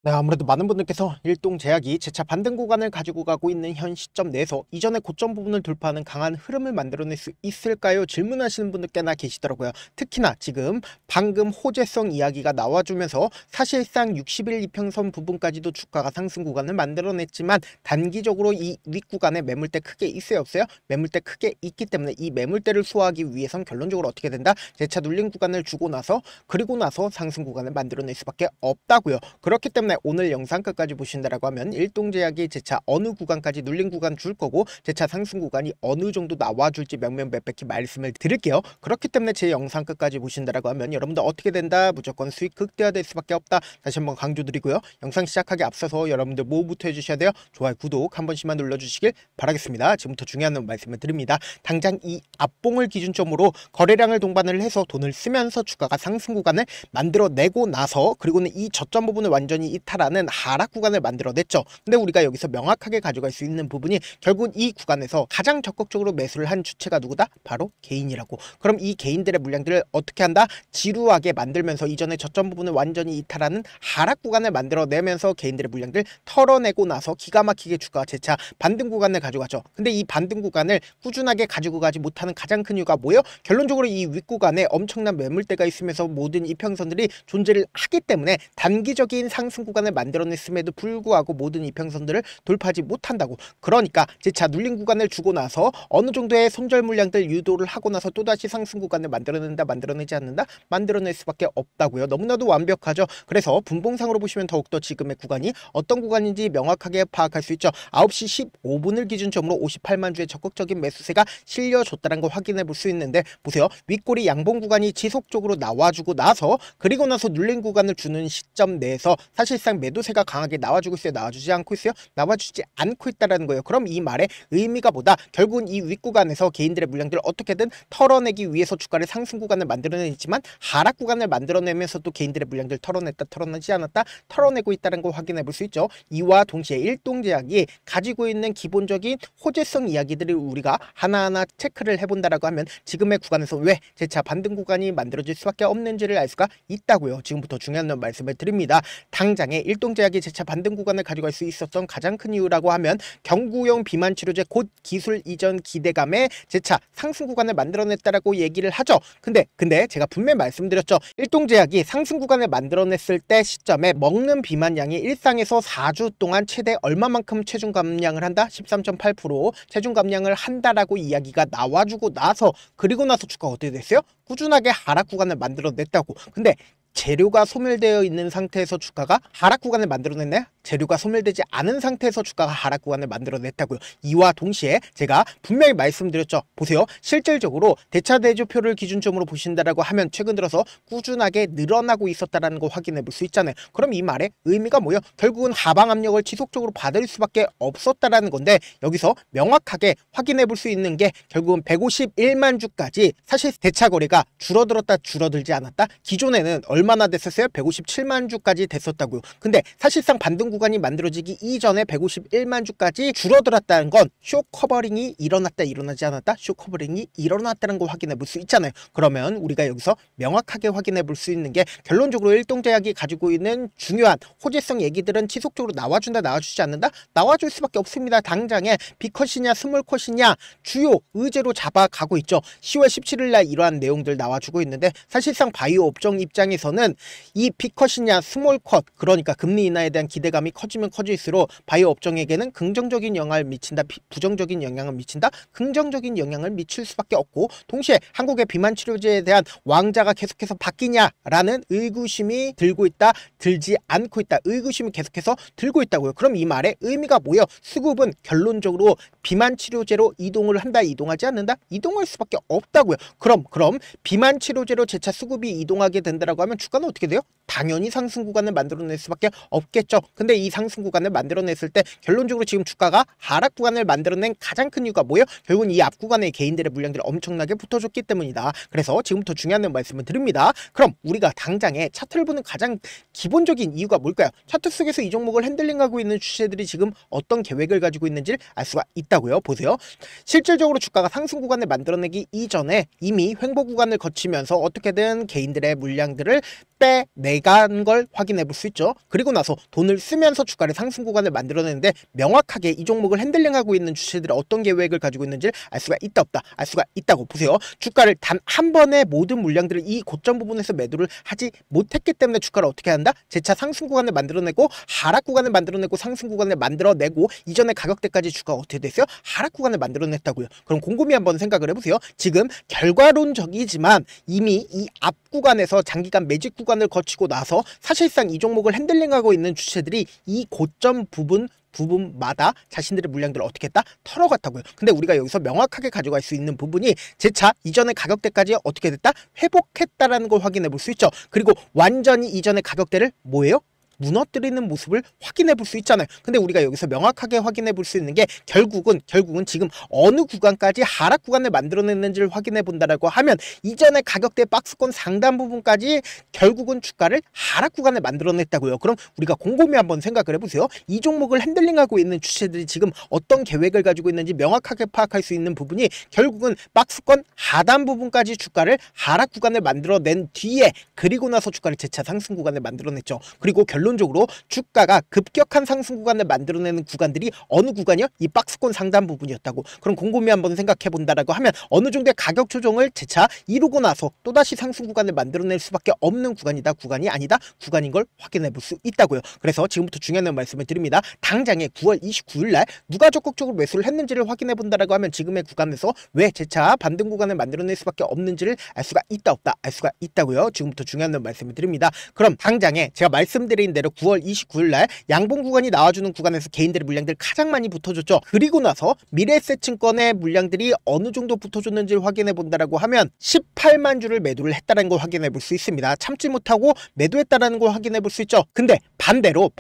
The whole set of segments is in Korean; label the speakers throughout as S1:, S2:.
S1: 네, 아무래도 많은 분들께서 일동제약이 재차 반등 구간을 가지고 가고 있는 현 시점 내에서 이전의 고점 부분을 돌파하는 강한 흐름을 만들어낼 수 있을까요? 질문하시는 분들 꽤나 계시더라고요. 특히나 지금 방금 호재성 이야기가 나와주면서 사실상 60일 이평선 부분까지도 주가가 상승 구간을 만들어냈지만 단기적으로 이 윗구간에 매물대 크게 있어요, 없어요? 매물대 크게 있기 때문에 이 매물대를 소화하기 위해선 결론적으로 어떻게 된다? 재차 눌린 구간을 주고 나서 그리고 나서 상승 구간을 만들어낼 수밖에 없다고요. 그렇기 때문에 오늘 영상 끝까지 보신다라고 하면 일동제약이 재차 어느 구간까지 눌린 구간 줄 거고 재차 상승 구간이 어느 정도 나와줄지 몇몇몇백히 말씀을 드릴게요. 그렇기 때문에 제 영상 끝까지 보신다라고 하면 여러분들 어떻게 된다? 무조건 수익 극대화될 수밖에 없다. 다시 한번 강조드리고요. 영상 시작하기 앞서서 여러분들 뭐부터 해주셔야 돼요? 좋아요, 구독 한 번씩만 눌러주시길 바라겠습니다. 지금부터 중요한 말씀을 드립니다. 당장 이 앞봉을 기준점으로 거래량을 동반을 해서 돈을 쓰면서 주가가 상승 구간을 만들어내고 나서 그리고는 이 저점 부분을 완전히 이탈하는 하락 구간을 만들어냈죠. 근데 우리가 여기서 명확하게 가져갈 수 있는 부분이 결국 이 구간에서 가장 적극적으로 매수를 한 주체가 누구다? 바로 개인이라고. 그럼 이 개인들의 물량들을 어떻게 한다? 지루하게 만들면서 이전에 저점 부분을 완전히 이탈하는 하락 구간을 만들어내면서 개인들의 물량들 털어내고 나서 기가 막히게 주가가 재차 반등 구간을 가져가죠. 근데 이 반등 구간을 꾸준하게 가지고 가지 못하는 가장 큰 이유가 뭐예요? 결론적으로 이 윗구간에 엄청난 매물대가 있으면서 모든 이평선들이 존재를 하기 때문에 단기적인 상승 구간을 만들어냈음에도 불구하고 모든 이평선들을 돌파하지 못한다고. 그러니까 재차 눌린 구간을 주고 나서 어느 정도의 손절 물량들 유도를 하고 나서 또다시 상승 구간을 만들어낸다, 만들어내지 않는다, 만들어낼 수밖에 없다고요. 너무나도 완벽하죠. 그래서 분봉상으로 보시면 더욱더 지금의 구간이 어떤 구간인지 명확하게 파악할 수 있죠. 9시 15분을 기준점으로 58만 주의 적극적인 매수세가 실려줬다는 걸 확인해 볼 수 있는데 보세요. 윗꼬리 양봉 구간이 지속적으로 나와주고 나서 그리고 나서 눌린 구간을 주는 시점 내에서 사실상 매도세가 강하게 나와주고 있어요? 나와주지 않고 있어요? 나와주지 않고 있다는 거예요. 그럼 이 말의 의미가 뭐다? 결국은 이 윗구간에서 개인들의 물량들을 어떻게든 털어내기 위해서 주가를 상승 구간을 만들어내지만 하락 구간을 만들어내면서 또 개인들의 물량들 털어냈다, 털어내지 않았다, 털어내고 있다는 걸 확인해 볼 수 있죠. 이와 동시에 일동제약이 가지고 있는 기본적인 호재성 이야기들을 우리가 하나하나 체크를 해본다라고 하면 지금의 구간에서 왜 재차 반등 구간이 만들어질 수밖에 없는지를 알 수가 있다고요. 지금부터 중요한 말씀을 드립니다. 당장에 일동제약이 재차 반등 구간을 가져갈 수 있었던 가장 큰 이유라고 하면 경구용 비만 치료제 곧 기술 이전 기대감에 재차 상승 구간을 만들어냈다라고 얘기를 하죠. 근데 제가 분명히 말씀드렸죠. 일동제약이 상승 구간을 만들어냈을 때 시점에 먹는 비만량이 일상에서 4주 동안 최대 얼마만큼 체중 감량을 한다? 13.8% 체중 감량을 한다라고 이야기가 나와주고 나서 그리고 나서 주가가 어떻게 됐어요? 꾸준하게 하락 구간을 만들어냈다고. 근데 재료가 소멸되어 있는 상태에서 주가가 하락 구간을 만들어냈네? 재료가 소멸되지 않은 상태에서 주가가 하락 구간을 만들어냈다고요. 이와 동시에 제가 분명히 말씀드렸죠. 보세요. 실질적으로 대차대조표를 기준점으로 보신다라고 하면 최근 들어서 꾸준하게 늘어나고 있었다는 걸 확인해 볼 수 있잖아요. 그럼 이 말의 의미가 뭐예요? 결국은 하방 압력을 지속적으로 받을 수밖에 없었다라는 건데 여기서 명확하게 확인해 볼 수 있는 게 결국은 151만 주까지 사실 대차 거래가 줄어들었다, 줄어들지 않았다? 기존에는 얼마나 됐었어요? 157만 주까지 됐었다고요. 근데 사실상 반등 구간이 만들어지기 이전에 151만 주까지 줄어들었다는 건 쇼커버링이 일어났다, 일어나지 않았다? 쇼커버링이 일어났다는 걸 확인해 볼 수 있잖아요. 그러면 우리가 여기서 명확하게 확인해 볼 수 있는 게 결론적으로 일동제약이 가지고 있는 중요한 호재성 얘기들은 지속적으로 나와준다, 나와주지 않는다? 나와줄 수밖에 없습니다. 당장에 B컷이냐 스몰컷이냐 주요 의제로 잡아가고 있죠. 10월 17일 날 이러한 내용들 나와주고 있는데 사실상 바이오 업종 입장에서는 이 B컷이냐 스몰컷, 그러니까 금리 인하에 대한 기대감이 커지면 커질수록 바이오 업종에게는 긍정적인 영향을 미친다, 부정적인 영향을 미친다, 긍정적인 영향을 미칠 수밖에 없고 동시에 한국의 비만 치료제에 대한 왕자가 계속해서 바뀌냐라는 의구심이 들고 있다, 들지 않고 있다, 의구심이 계속해서 들고 있다고요. 그럼 이 말의 의미가 뭐예요? 수급은 결론적으로 비만 치료제로 이동을 한다, 이동하지 않는다? 이동할 수밖에 없다고요. 그럼 비만 치료제로 재차 수급이 이동하게 된다라고 하면 주가는 어떻게 돼요? 당연히 상승 구간을 만들어낼 수밖에 없겠죠. 근데 이 상승 구간을 만들어냈을 때 결론적으로 지금 주가가 하락 구간을 만들어낸 가장 큰 이유가 뭐예요? 결국은 이 앞 구간에 개인들의 물량들이 엄청나게 붙어줬기 때문이다. 그래서 지금부터 중요한 말씀을 드립니다. 그럼 우리가 당장에 차트를 보는 가장 기본적인 이유가 뭘까요? 차트 속에서 이 종목을 핸들링하고 있는 주체들이 지금 어떤 계획을 가지고 있는지를 알 수가 있다고요. 보세요. 실질적으로 주가가 상승 구간을 만들어내기 이전에 이미 횡보 구간을 거치면서 어떻게든 개인들의 물량들을 빼내간 걸 확인해 볼 수 있죠. 그리고 나서 돈을 쓰면서 주가를 상승 구간을 만들어내는데 명확하게 이 종목을 핸들링하고 있는 주체들이 어떤 계획을 가지고 있는지를 알 수가 있다 없다, 알 수가 있다고 보세요. 주가를 단 한 번에 모든 물량들을 이 고점 부분에서 매도를 하지 못했기 때문에 주가를 어떻게 한다? 재차 상승 구간을 만들어내고 하락 구간을 만들어내고 상승 구간을 만들어내고 이전의 가격대까지 주가가 어떻게 됐어요? 하락 구간을 만들어냈다고요. 그럼 곰곰이 한번 생각을 해보세요. 지금 결과론적이지만 이미 이 앞 구간에서 장기간 매직 구간을 거치고 나서 사실상 이 종목을 핸들링하고 있는 주체들이 이 고점 부분마다 자신들의 물량들을 어떻게 했다? 털어갔다고요. 근데 우리가 여기서 명확하게 가져갈 수 있는 부분이 재차 이전의 가격대까지 어떻게 됐다? 회복했다라는 걸 확인해 볼 수 있죠. 그리고 완전히 이전의 가격대를 뭐예요? 무너뜨리는 모습을 확인해 볼 수 있잖아요. 근데 우리가 여기서 명확하게 확인해 볼 수 있는 게 결국은 지금 어느 구간까지 하락 구간을 만들어냈는지를 확인해 본다라고 하면 이전의 가격대 박스권 상단 부분까지 결국은 주가를 하락 구간을 만들어냈다고요. 그럼 우리가 곰곰이 한번 생각을 해보세요. 이 종목을 핸들링하고 있는 주체들이 지금 어떤 계획을 가지고 있는지 명확하게 파악할 수 있는 부분이 결국은 박스권 하단 부분까지 주가를 하락 구간을 만들어낸 뒤에 그리고 나서 주가를 재차 상승 구간을 만들어냈죠. 그리고 결론적으로 주가가 급격한 상승 구간을 만들어내는 구간들이 어느 구간이요? 이 박스권 상단 부분이었다고. 그럼 곰곰이 한번 생각해 본다라고 하면 어느 정도의 가격 조정을 재차 이루고 나서 또다시 상승 구간을 만들어낼 수밖에 없는 구간이다, 구간이 아니다, 구간인 걸 확인해 볼 수 있다고요. 그래서 지금부터 중요한 말씀을 드립니다. 당장에 9월 29일 날 누가 적극적으로 매수를 했는지를 확인해 본다라고 하면 지금의 구간에서 왜 재차 반등 구간을 만들어낼 수밖에 없는지를 알 수가 있다 없다, 알 수가 있다고요. 지금부터 중요한 말씀을 드립니다. 그럼 당장에 제가 말씀드린 대로 9월 29일 날 양봉 구간이 나와주는 구간에서 개인들의 물량들 가장 많이 붙어줬죠. 그리고 나서 미래에셋증권의 물량들이 어느 정도 붙어줬는지를 확인해 본다라고 하면 18만 주를 매도를 했다는 걸 확인해 볼 수 있습니다. 참지 못하고 매도했다라는 걸 확인해 볼 수 있죠. 근데 반대로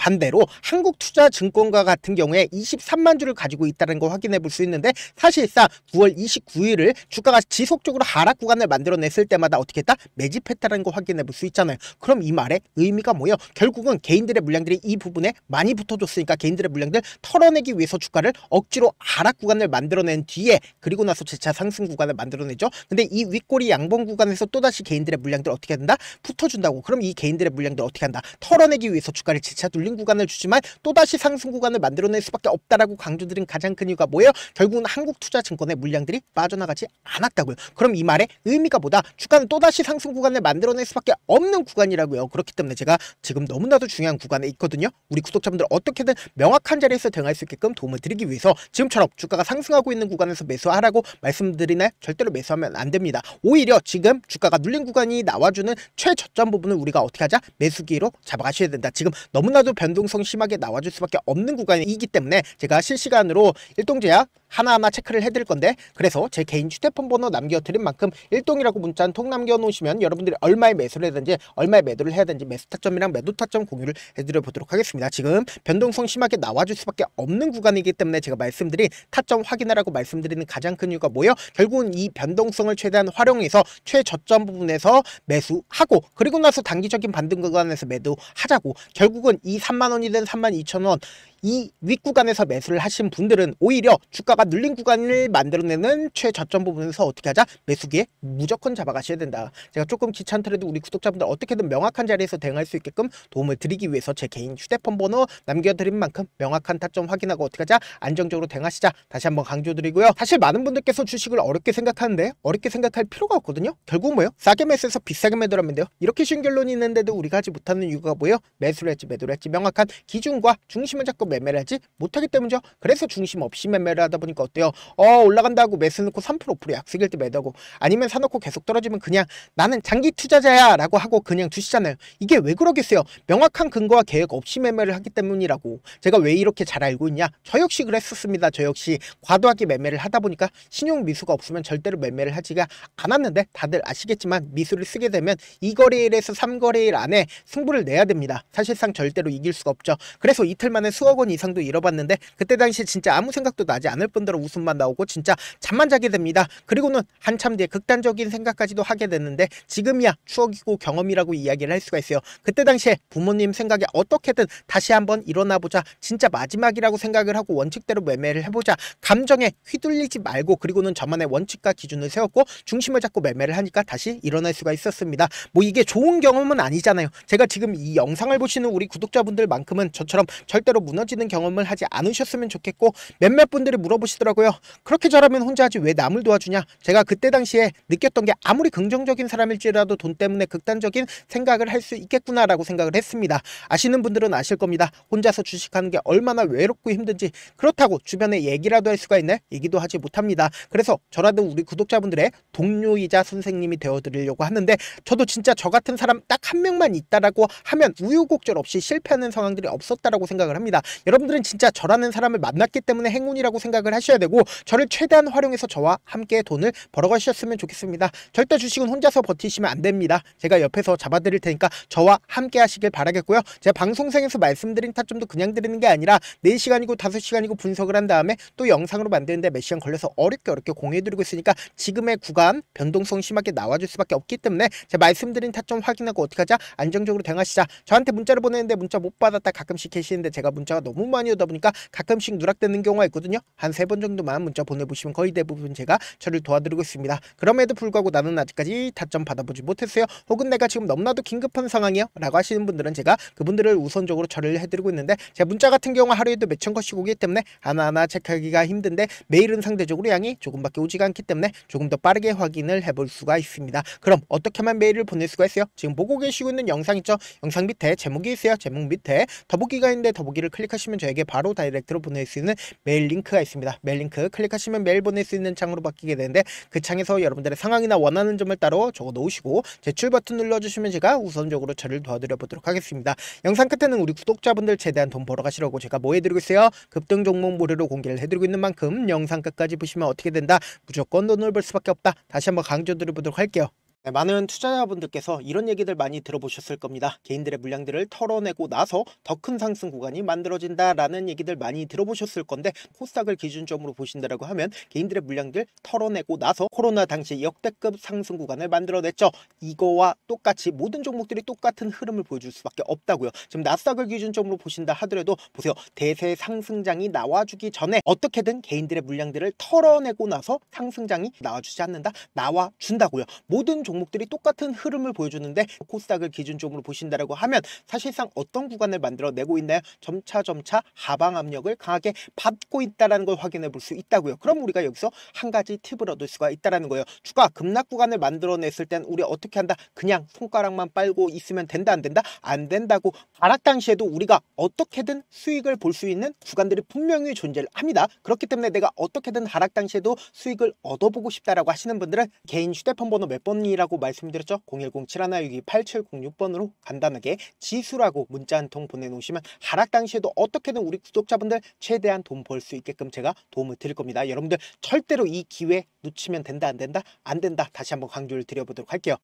S1: 한국투자증권과 같은 경우에 23만 주를 가지고 있다는 걸 확인해 볼 수 있는데 사실상 9월 29일을 주가가 지속적으로 하락 구간을 만들어냈을 때마다 어떻게 했다? 매집했다는 걸 확인해 볼 수 있잖아요. 그럼 이 말의 의미가 뭐예요? 결국은 개인들의 물량들이 이 부분에 많이 붙어줬으니까 개인들의 물량들 털어내기 위해서 주가를 억지로 하락 구간을 만들어낸 뒤에 그리고 나서 재차 상승 구간을 만들어내죠. 근데 이 윗꼬리 양봉 구간에서 또다시 개인들의 물량들 어떻게 한다? 붙어준다고. 그럼 이 개인들의 물량들 어떻게 한다? 털어내기 위해서 주가를 재차 눌린 구간을 주지만 또다시 상승 구간을 만들어낼 수밖에 없다라고 강조드린 가장 큰 이유가 뭐예요? 결국은 한국투자증권의 물량들이 빠져나가지 않았다고요. 그럼 이 말의 의미가 뭐다? 주가는 또다시 상승 구간을 만들어낼 수밖에 없는 구간이라고요. 그렇기 때문에 제가 지금 너무나도 중요한 구간에 있거든요. 우리 구독자분들 어떻게든 명확한 자리에서 대응할 수 있게끔 도움을 드리기 위해서 지금처럼 주가가 상승하고 있는 구간에서 매수하라고 말씀드리나요? 절대로 매수하면 안 됩니다. 오히려 지금 주가가 눌린 구간이 나와주는 최저점 부분을 우리가 어떻게 하자? 매수기로 잡아가셔야 된다. 지금 너무나도 변동성 심하게 나와줄 수밖에 없는 구간이기 때문에 제가 실시간으로 일동제약 하나하나 체크를 해드릴 건데 그래서 제 개인 휴대폰 번호 남겨드린 만큼 일동이라고 문자 한 통 남겨놓으시면 여러분들이 얼마에 매수를 해야되는지 얼마에 매도를 해야 되는지 매수 타점이랑 매도 타점 공유를 해드려 보도록 하겠습니다. 지금 변동성 심하게 나와줄 수밖에 없는 구간이기 때문에 제가 말씀드린 타점 확인하라고 말씀드리는 가장 큰 이유가 뭐예요? 결국은 이 변동성을 최대한 활용해서 최저점 부분에서 매수하고 그리고 나서 단기적인 반등 구간에서 매도하자고. 결국은 이 3만원이든 32,000원 이 윗구간에서 매수를 하신 분들은 오히려 주가가 눌린 구간을 만들어내는 최저점 부분에서 어떻게 하자? 매수기에 무조건 잡아가셔야 된다. 제가 조금 귀찮더라도 우리 구독자분들 어떻게든 명확한 자리에서 대응할 수 있게끔 도움을 드리기 위해서 제 개인 휴대폰 번호 남겨드린 만큼 명확한 타점 확인하고 어떻게 하자? 안정적으로 대응하시자. 다시 한번 강조드리고요. 사실 많은 분들께서 주식을 어렵게 생각하는데 어렵게 생각할 필요가 없거든요. 결국 뭐예요? 싸게 매수해서 비싸게 매도하면 돼요. 이렇게 쉬운 결론이 있는데도 우리가 하지 못하는 이유가 뭐예요? 매수를 했지 매도를 했지 명확한 기준과 중심을 잡고 매매를 하지 못하기 때문이죠. 그래서 중심 없이 매매를 하다 보니까 어때요? 올라간다고 매수 넣고 3% 5% 약속일 때 매도하고 아니면 사놓고 계속 떨어지면 그냥 나는 장기 투자자야 라고 하고 그냥 두시잖아요. 이게 왜 그러겠어요? 명확한 근거와 계획 없이 매매를 하기 때문이라고. 제가 왜 이렇게 잘 알고 있냐? 저 역시 그랬었습니다. 저 역시 과도하게 매매를 하다 보니까 신용 미수가 없으면 절대로 매매를 하지가 않았는데 다들 아시겠지만 미수를 쓰게 되면 2거래일에서 3거래일 안에 승부를 내야 됩니다. 사실상 절대로 이길 수가 없죠. 그래서 이틀 만에 수억 1억 원 이상도 잃어봤는데 그때 당시에 진짜 아무 생각도 나지 않을 뿐더러 웃음만 나오고 진짜 잠만 자게 됩니다. 그리고는 한참 뒤에 극단적인 생각까지도 하게 됐는데 지금이야 추억이고 경험이라고 이야기를 할 수가 있어요. 그때 당시에 부모님 생각에 어떻게든 다시 한번 일어나보자, 진짜 마지막이라고 생각을 하고 원칙대로 매매를 해보자, 감정에 휘둘리지 말고 그리고는 저만의 원칙과 기준을 세웠고 중심을 잡고 매매를 하니까 다시 일어날 수가 있었습니다. 뭐 이게 좋은 경험은 아니잖아요. 제가 지금 이 영상을 보시는 우리 구독자분들만큼은 저처럼 절대로 무너지는 경험을 하지 않으셨으면 좋겠고, 몇몇 분들이 물어보시더라고요. 그렇게 잘하면 혼자 하지 왜 남을 도와주냐. 제가 그때 당시에 느꼈던 게 아무리 긍정적인 사람일지라도 돈 때문에 극단적인 생각을 할 수 있겠구나라고 생각을 했습니다. 아시는 분들은 아실 겁니다. 혼자서 주식하는 게 얼마나 외롭고 힘든지. 그렇다고 주변에 얘기라도 할 수가 있나요? 얘기도 하지 못합니다. 그래서 저라도 우리 구독자분들의 동료이자 선생님이 되어드리려고 하는데, 저도 진짜 저 같은 사람 딱 한 명만 있다라고 하면 우유곡절 없이 실패하는 상황들이 없었다라고 생각을 합니다. 여러분들은 진짜 저라는 사람을 만났기 때문에 행운이라고 생각을 하셔야 되고, 저를 최대한 활용해서 저와 함께 돈을 벌어가셨으면 좋겠습니다. 절대 주식은 혼자서 버티시면 안 됩니다. 제가 옆에서 잡아드릴 테니까 저와 함께 하시길 바라겠고요. 제가 방송상에서 말씀드린 타점도 그냥 드리는 게 아니라 4시간이고 5시간이고 분석을 한 다음에 또 영상으로 만드는데 몇 시간 걸려서 어렵게 공유해드리고 있으니까 지금의 구간 변동성 심하게 나와줄 수밖에 없기 때문에 제가 말씀드린 타점 확인하고 어떻게 하자, 안정적으로 대응하시자. 저한테 문자를 보내는데 문자 못 받았다 가끔씩 계시는데 제가 문자가 너무 많이 오다 보니까 가끔씩 누락되는 경우가 있거든요. 한 3번 정도만 문자 보내보시면 거의 대부분 제가 처리를 도와드리고 있습니다. 그럼에도 불구하고 나는 아직까지 타점 받아보지 못했어요, 혹은 내가 지금 너무나도 긴급한 상황이요 라고 하시는 분들은 제가 그분들을 우선적으로 처리를 해드리고 있는데, 제 문자 같은 경우 하루에도 몇천 건씩 오기 때문에 하나하나 체크하기가 힘든데 메일은 상대적으로 양이 조금밖에 오지가 않기 때문에 조금 더 빠르게 확인을 해볼 수가 있습니다. 그럼 어떻게 하면 메일을 보낼 수가 있어요? 지금 보고 계시고 있는 영상 있죠? 영상 밑에 제목이 있어요. 제목 밑에 더보기가 있는데 더보기를 클릭하시면 저에게 바로 다이렉트로 보낼 수 있는 메일 링크가 있습니다. 메일 링크 클릭하시면 메일 보낼 수 있는 창으로 바뀌게 되는데, 그 창에서 여러분들의 상황이나 원하는 점을 따로 적어 놓으시고 제출 버튼 눌러주시면 제가 우선적으로 처리를 도와드려 보도록 하겠습니다. 영상 끝에는 우리 구독자분들 최대한 돈 벌어가시라고 제가 뭐 해드리고 있어요? 급등 종목 무료로 공개를 해드리고 있는 만큼 영상 끝까지 보시면 어떻게 된다? 무조건 돈을 벌 수밖에 없다. 다시 한번 강조드려보도록 할게요. 네, 많은 투자자분들께서 이런 얘기들 많이 들어보셨을 겁니다. 개인들의 물량들을 털어내고 나서 더 큰 상승 구간이 만들어진다라는 얘기들 많이 들어보셨을 건데, 코스닥을 기준점으로 보신다라고 하면 개인들의 물량들 털어내고 나서 코로나 당시 역대급 상승 구간을 만들어냈죠. 이거와 똑같이 모든 종목들이 똑같은 흐름을 보여줄 수밖에 없다고요. 지금 나스닥을 기준점으로 보신다 하더라도 보세요. 대세 상승장이 나와주기 전에 어떻게든 개인들의 물량들을 털어내고 나서 상승장이 나와주지 않는다? 나와준다고요. 모든 종목들이 똑같은 흐름을 보여주는데, 코스닥을 기준점으로 보신다라고 하면 사실상 어떤 구간을 만들어내고 있나요? 점차 하방 압력을 강하게 받고 있다는 걸 확인해 볼 수 있다고요. 그럼 우리가 여기서 한 가지 팁을 얻을 수가 있다는 거예요. 주가 급락 구간을 만들어냈을 땐 우리 어떻게 한다? 그냥 손가락만 빨고 있으면 된다, 안 된다? 안 된다고. 하락 당시에도 우리가 어떻게든 수익을 볼 수 있는 구간들이 분명히 존재를 합니다. 그렇기 때문에 내가 어떻게든 하락 당시에도 수익을 얻어보고 싶다라고 하시는 분들은 개인 휴대폰 번호 몇 번이라고 말씀드렸죠? 010-7162-8706번으로 간단하게 지수라고 문자 한 통 보내놓으시면 하락 당시에도 어떻게든 우리 구독자분들 최대한 돈 벌 수 있게끔 제가 도움을 드릴 겁니다. 여러분들 절대로 이 기회 놓치면 된다, 안 된다? 안 된다. 다시 한번 강조를 드려보도록 할게요.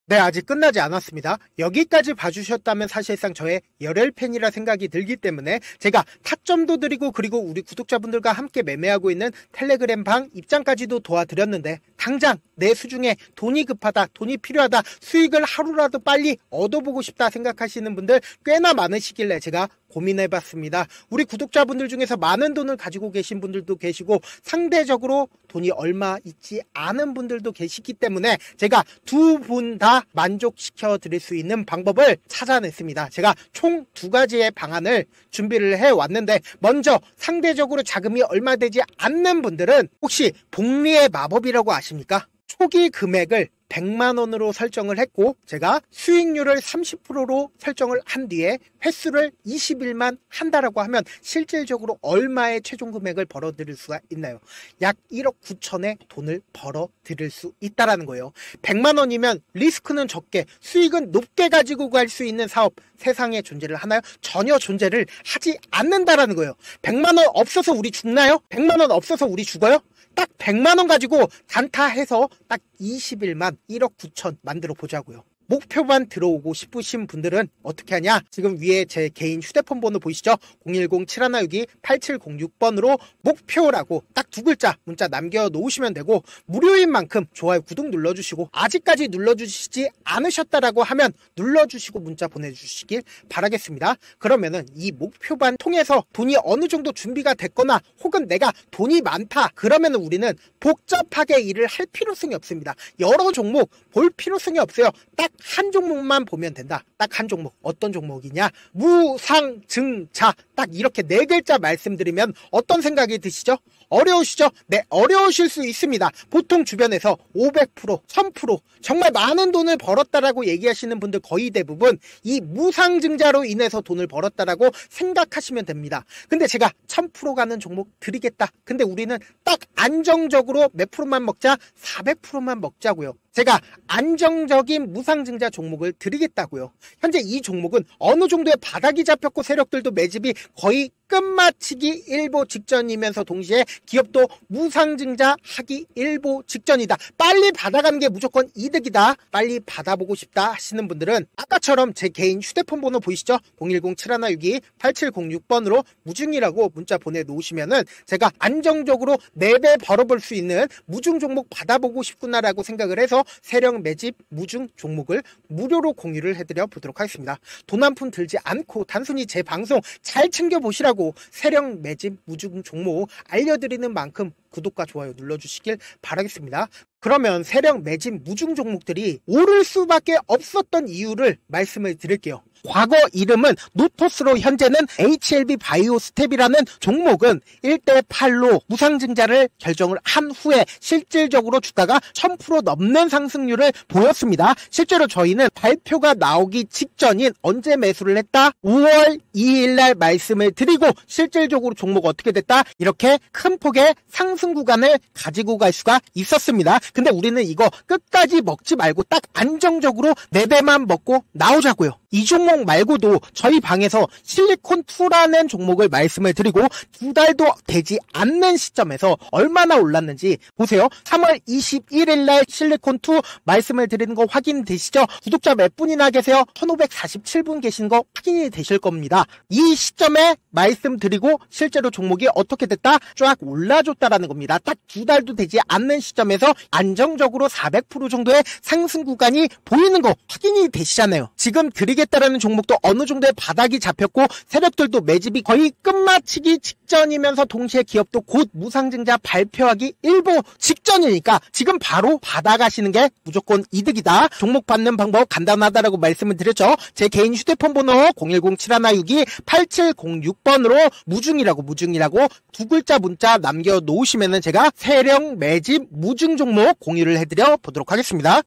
S1: 네, 아직 끝나지 않았습니다. 여기까지 봐주셨다면 사실상 저의 열혈팬이라 생각이 들기 때문에 제가 타점도 드리고 그리고 우리 구독자분들과 함께 매매하고 있는 텔레그램 방 입장까지도 도와드렸는데, 당장 내 수중에 돈이 급하다, 돈이 필요하다, 수익을 하루라도 빨리 얻어보고 싶다 생각하시는 분들 꽤나 많으시길래 제가 고민해봤습니다. 우리 구독자분들 중에서 많은 돈을 가지고 계신 분들도 계시고 상대적으로 돈이 얼마 있지 않은 분들도 계시기 때문에 제가 두 분 다 만족시켜 드릴 수 있는 방법을 찾아냈습니다. 제가 총 2가지의 방안을 준비를 해왔는데, 먼저 상대적으로 자금이 얼마 되지 않는 분들은 혹시 복리의 마법이라고 아십니까? 초기 금액을 100만 원으로 설정을 했고 제가 수익률을 30%로 설정을 한 뒤에 횟수를 20일만 한다라고 하면 실질적으로 얼마의 최종 금액을 벌어들일 수가 있나요? 약 1억 9천의 돈을 벌어들일 수 있다라는 거예요. 100만 원이면 리스크는 적게 수익은 높게 가지고 갈 수 있는 사업 세상에 존재를 하나요? 전혀 존재를 하지 않는다라는 거예요. 100만 원 없어서 우리 죽나요? 100만 원 없어서 우리 죽어요? 딱 100만 원 가지고 단타해서 딱 20일만 1억 9천 만들어 보자고요. 목표만 들어오고 싶으신 분들은 어떻게 하냐? 지금 위에 제 개인 휴대폰 번호 보이시죠? 010-7162-8706번으로 목표라고 딱 두 글자 문자 남겨놓으시면 되고, 무료인 만큼 좋아요, 구독 눌러주시고, 아직까지 눌러주시지 않으셨다라고 하면 눌러주시고 문자 보내주시길 바라겠습니다. 그러면은 이 목표반 통해서 돈이 어느 정도 준비가 됐거나 혹은 내가 돈이 많다 그러면은 우리는 복잡하게 일을 할 필요성이 없습니다. 여러 종목 볼 필요성이 없어요. 딱 한 종목만 보면 된다. 딱 한 종목. 어떤 종목이냐? 무상증자. 딱 이렇게 네 글자 말씀드리면 어떤 생각이 드시죠? 어려우시죠? 네, 어려우실 수 있습니다. 보통 주변에서 500%, 1000% 정말 많은 돈을 벌었다라고 얘기하시는 분들 거의 대부분 이 무상증자로 인해서 돈을 벌었다라고 생각하시면 됩니다. 근데 제가 1000% 가는 종목 드리겠다. 근데 우리는 딱 안정적으로 몇 프로만 먹자? 400%만 먹자고요. 제가 안정적인 무상증자 종목을 드리겠다고요. 현재 이 종목은 어느 정도의 바닥이 잡혔고 세력들도 매집이 거의 끝마치기 일보 직전이면서 동시에 기업도 무상증자 하기 일보 직전이다. 빨리 받아가는 게 무조건 이득이다. 빨리 받아보고 싶다 하시는 분들은 아까처럼 제 개인 휴대폰 번호 보이시죠? 010-7162-8706번으로 무중이라고 문자 보내놓으시면은 제가 안정적으로 4배 벌어볼 수 있는 무중 종목 받아보고 싶구나라고 생각을 해서 세력 매집 무중 종목을 무료로 공유를 해드려 보도록 하겠습니다. 돈 한 푼 들지 않고 단순히 제 방송 잘 챙겨보시라고 세력 매집 무중 종목 알려드리는 만큼 구독과 좋아요 눌러주시길 바라겠습니다. 그러면 세력 매집 무중 종목들이 오를 수밖에 없었던 이유를 말씀을 드릴게요. 과거 이름은 노토스로 현재는 HLB 바이오스텝이라는 종목은 1대8로 무상증자를 결정을 한 후에 실질적으로 주가가 1000% 넘는 상승률을 보였습니다. 실제로 저희는 발표가 나오기 직전인 언제 매수를 했다? 5월 2일 날 말씀을 드리고 실질적으로 종목 어떻게 됐다? 이렇게 큰 폭의 상승 구간을 가지고 갈 수가 있었습니다. 근데 우리는 이거 끝까지 먹지 말고 딱 안정적으로 4배만 먹고 나오자고요. 이 종목 말고도 저희 방에서 실리콘2라는 종목을 말씀을 드리고 2달도 되지 않는 시점에서 얼마나 올랐는지 보세요. 3월 21일 날 실리콘2 말씀을 드리는 거 확인되시죠? 구독자 몇 분이나 계세요? 1547분 계신 거 확인이 되실 겁니다. 이 시점에 말씀드리고 실제로 종목이 어떻게 됐다? 쫙 올라줬다라는 겁니다. 딱 2달도 되지 않는 시점에서 안정적으로 400% 정도의 상승 구간이 보이는 거 확인이 되시잖아요. 지금 드리겠다라는 종목도 어느 정도의 바닥이 잡혔고 세력들도 매집이 거의 끝마치기 직전이면서 동시에 기업도 곧 무상증자 발표하기 일보 직전이니까 지금 바로 받아가시는 게 무조건 이득이다. 종목 받는 방법 간단하다라고 말씀을 드렸죠. 제 개인 휴대폰 번호 010-7162-8706번으로 무중이라고 두 글자 문자 남겨놓으시면은 제가 세력 매집 무중 종목 공유를 해드려 보도록 하겠습니다.